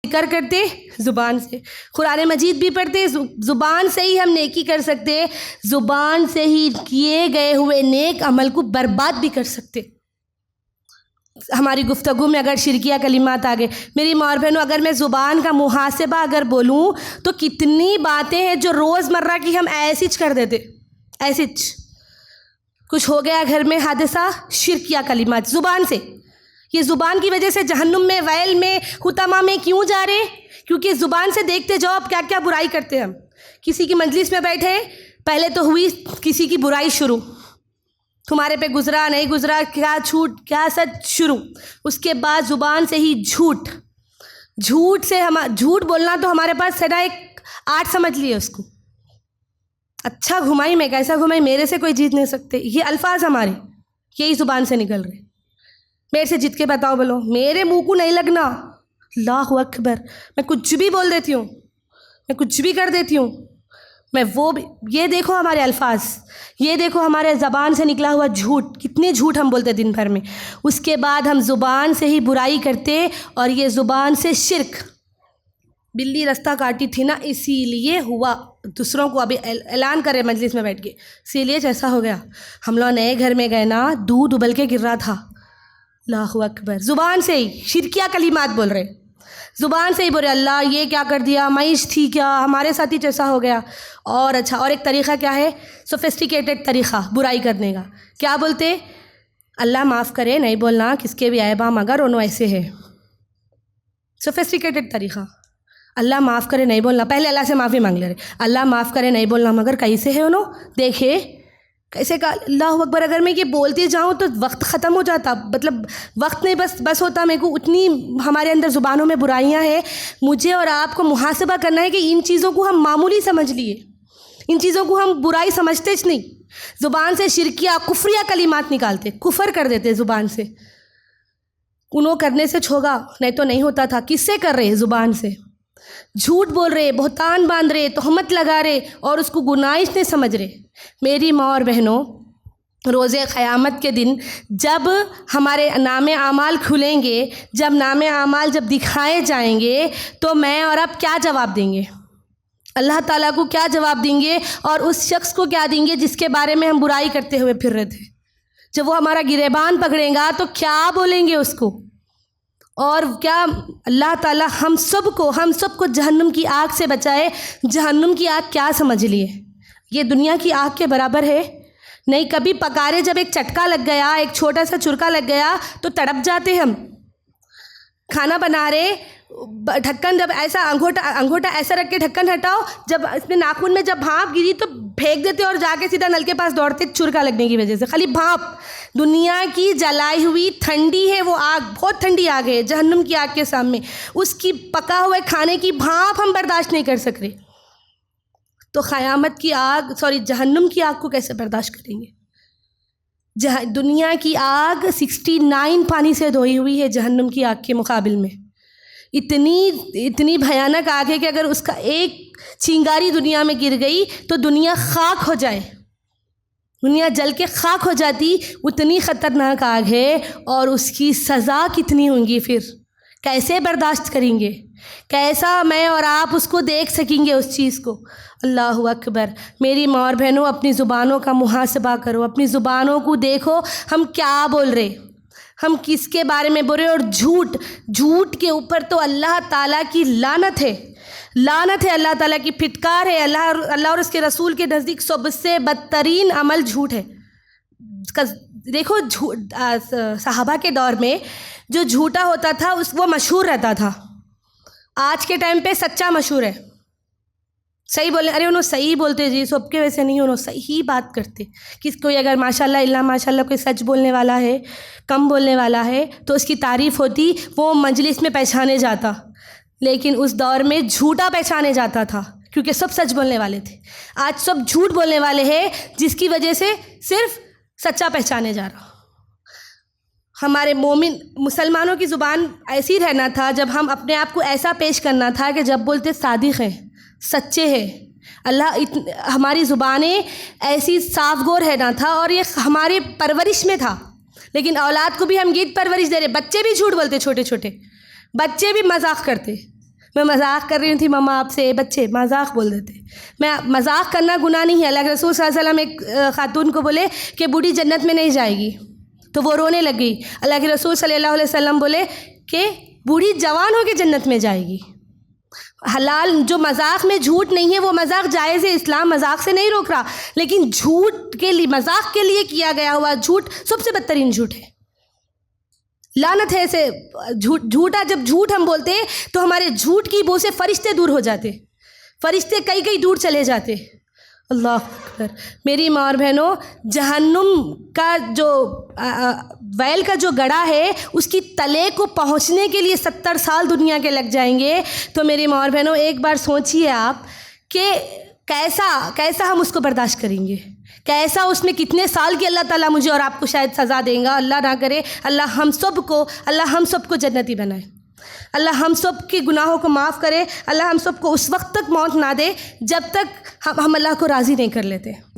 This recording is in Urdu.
ذکر کرتے زبان سے، قرآن مجید بھی پڑھتے زبان سے ہی ہم نیکی کر سکتے، زبان سے ہی کیے گئے ہوئے نیک عمل کو برباد بھی کر سکتے۔ ہماری گفتگو میں اگر شرکیہ کلمات آ گئے، میری ماں اور بہنوں، اگر میں زبان کا محاسبہ اگر بولوں تو کتنی باتیں ہیں جو روز مرہ کی ہم ایسیچ کر دیتے، ایسیچ۔ کچھ ہو گیا گھر میں حادثہ، شرکیہ کلمات زبان سے، یہ زبان کی وجہ سے جہنم میں، ویل میں، حطمہ میں کیوں جا رہے؟ کیونکہ زبان سے دیکھتے جاؤ اب کیا کیا برائی کرتے ہم۔ کسی کی مجلس میں بیٹھے، پہلے تو ہوئی کسی کی برائی شروع، تمہارے پہ گزرا نہیں گزرا، کیا جھوٹ کیا سچ شروع، اس کے بعد زبان سے ہی جھوٹ، جھوٹ سے جھوٹ بولنا تو ہمارے پاس ہے نا ایک آرٹ سمجھ لیے اس کو، اچھا گھمائی میں کیسا گھمائی، میرے سے کوئی جیت نہیں سکتے، یہ الفاظ ہمارے یہی زبان سے نکل رہے۔ میرے سے جیت کے بتاؤ، بولو میرے منہ کو نہیں لگنا، اللہ اکبر، میں کچھ بھی بول دیتی ہوں، میں کچھ بھی کر دیتی ہوں، میں وہ بھی، یہ دیکھو ہمارے الفاظ، یہ دیکھو ہمارے زبان سے نکلا ہوا جھوٹ، کتنے جھوٹ ہم بولتے دن بھر میں، اس کے بعد ہم زبان سے ہی برائی کرتے، اور یہ زبان سے شرک۔ بلی رستہ کاٹی تھی نا، اسی لیے ہوا، دوسروں کو ابھی اعلان کرے مجلس میں بیٹھ کے، اسی لیے ایسا ہو گیا۔ ہم لوگ نئے گھر میں گئے نا، دودھ ابل کے گر رہا تھا، اللہ اکبر، زبان سے ہی شرکیہ کلمات بول رہے، زبان سے ہی بول رہے، اللہ یہ کیا کر دیا، معیش تھی کیا، ہمارے ساتھ ہی جیسا ہو گیا۔ اور اچھا، اور ایک طریقہ کیا ہے، سوفسٹیکیٹڈ طریقہ برائی کرنے کا، کیا بولتے، اللہ معاف کرے، نہیں بولنا کس کے بھی عیبہ مگر انہوں ایسے ہے، سوفسٹیکیٹڈ طریقہ، اللہ معاف کرے نہیں بولنا، پہلے اللہ سے معافی مانگ لے رہے، اللہ معاف کرے نہیں بولنا مگر کیسے ہے انہوں، دیکھے کیسے کہا، اللہ اکبر، اگر میں یہ بولتی جاؤں تو وقت ختم ہو جاتا، مطلب وقت نہیں بس ہوتا، میرے کو اتنی ہمارے اندر زبانوں میں برائیاں ہیں، مجھے اور آپ کو محاسبہ کرنا ہے کہ ان چیزوں کو ہم معمولی سمجھ لیے، ان چیزوں کو ہم برائی سمجھتے نہیں، زبان سے شرکیہ کفریہ کلمات نکالتے، کفر کر دیتے زبان سے، انہوں کرنے سے چھوگا، نہیں تو نہیں ہوتا تھا، کس سے کر رہے، زبان سے، جھوٹ بول رہے، بہتان باندھ رہے، تہمت لگا رہے، اور اس کو گناہش نہیں سمجھ رہے۔ میری ماں اور بہنوں، روز قیامت کے دن جب ہمارے نام اعمال کھلیں گے، جب نام اعمال جب دکھائے جائیں گے، تو میں اور آپ کیا جواب دیں گے، اللہ تعالیٰ کو کیا جواب دیں گے، اور اس شخص کو کیا دیں گے جس کے بارے میں ہم برائی کرتے ہوئے پھر رہے تھے، جب وہ ہمارا گریبان پکڑیں گا تو کیا بولیں گے اس کو، اور کیا اللہ تعالیٰ ہم سب کو جہنم کی آگ سے بچائے۔ جہنم کی آگ کیا سمجھ لیے، یہ دنیا کی آگ کے برابر ہے نہیں، کبھی پکارے جب ایک چٹکا لگ گیا، ایک چھوٹا سا چرکا لگ گیا تو تڑپ جاتے ہم، کھانا بنا رہے، ڈھکن جب ایسا انگوٹھا ایسا رکھ کے ڈھکن ہٹاؤ، جب اس میں ناخن میں جب بھانپ گری تو پھینک دیتے اور جا کے سیدھا نل کے پاس دوڑتے، چرکا لگنے کی وجہ سے، خالی بھانپ، دنیا کی جلائی ہوئی ٹھنڈی ہے وہ آگ، بہت ٹھنڈی آگ ہے جہنم کی آگ کے سامنے، اس کی پکا ہوئے کھانے کی بھانپ ہم برداشت نہیں کر سک رہے، تو قیامت کی آگ، جہنم کی آگ کو کیسے برداشت کریں گے؟ دنیا کی آگ 69 پانی سے دھوئی ہوئی ہے جہنم کی آگ کے مقابل میں، اتنی بھیانک آگ ہے کہ اگر اس کا ایک چنگاری دنیا میں گر گئی تو دنیا خاک ہو جائے، دنیا جل کے خاک ہو جاتی، اتنی خطرناک آگ ہے، اور اس کی سزا کتنی ہوں گی، پھر کیسے برداشت کریں گے، کیسا میں اور آپ اس کو دیکھ سکیں گے اس چیز کو، اللہ اکبر۔ میری ماں اور بہنوں، اپنی زبانوں کا محاسبہ کرو، اپنی زبانوں کو دیکھو، ہم کیا بول رہے، ہم کس کے بارے میں بول رہے، اور جھوٹ کے اوپر تو اللہ تعالیٰ کی لعنت ہے، اللہ تعالیٰ کی پھٹکار ہے، اللہ اور اس کے رسول کے نزدیک سب سے بدترین عمل جھوٹ ہے۔ دیکھو صحابہ کے دور میں جو جھوٹا ہوتا تھا وہ مشہور رہتا تھا، آج کے ٹائم پہ سچا مشہور ہے، صحیح بولے، ارے انہوں صحیح بولتے جی، سب کے ویسے نہیں، انہوں صحیح بات کرتے، کس کوئی اگر ماشاءاللہ اللہ ماشاءاللہ کوئی سچ بولنے والا ہے، کم بولنے والا ہے تو اس کی تعریف ہوتی، وہ مجلس میں پہچانے جاتا، لیکن اس دور میں جھوٹا پہچانے جاتا تھا کیونکہ سب سچ بولنے والے تھے، آج سب جھوٹ بولنے والے ہیں جس کی وجہ سے صرف سچا پہچانے جا رہا۔ ہمارے مومن مسلمانوں کی زبان ایسی رہنا تھا، جب ہم اپنے آپ کو ایسا پیش کرنا تھا کہ جب بولتے صادق ہیں، سچے ہیں، ہماری زبانیں ایسی صاف گور رہنا تھا، اور یہ ہمارے پرورش میں تھا، لیکن اولاد کو بھی ہم گیت پرورش دے رہے، بچے بھی جھوٹ بولتے، چھوٹے چھوٹے بچے بھی مذاق کرتے، میں مذاق کر رہی تھی ماما آپ سے، بچے مذاق بول دیتے. میں مذاق کرنا گناہ نہیں ہے. اللہ کے رسول صلی اللہ علیہ وسلم ایک خاتون کو بولے کہ بوڑھی جنت میں نہیں جائے گی، تو وہ رونے لگی. اللہ کے رسول صلی اللہ علیہ وسلم بولے کہ بوڑھی جوان ہو کے جنت میں جائے گی. حلال جو مذاق میں جھوٹ نہیں ہے وہ مذاق جائز ہے، اسلام مذاق سے نہیں روک رہا، لیکن جھوٹ کے لیے، مذاق کے لیے کیا گیا ہوا جھوٹ سب سے بدترین جھوٹ ہے. لعنت ہے ایسے جھوٹا. جب جھوٹ ہم بولتے تو ہمارے جھوٹ کی بو سے فرشتے دور ہو جاتے، فرشتے کئی دور چلے جاتے. اللہ اکبر. میری ماں اور بہنوں، جہنم کا جو ویل کا جو گڑھا ہے اس کی تلے کو پہنچنے کے لیے 70 سال دنیا کے لگ جائیں گے. تو میری ماں اور بہنوں ایک بار سوچئے آپ کہ کیسا ہم اس کو برداشت کریں گے، کیسا اس میں کتنے سال کی اللہ تعالیٰ مجھے اور آپ کو شاید سزا دیں گا. اللہ نہ کرے، اللہ ہم سب کو جنتی بنائے. اللہ ہم سب کے گناہوں کو معاف کرے. اللہ ہم سب کو اس وقت تک موت نہ دے جب تک ہم اللہ کو راضی نہیں کر لیتے.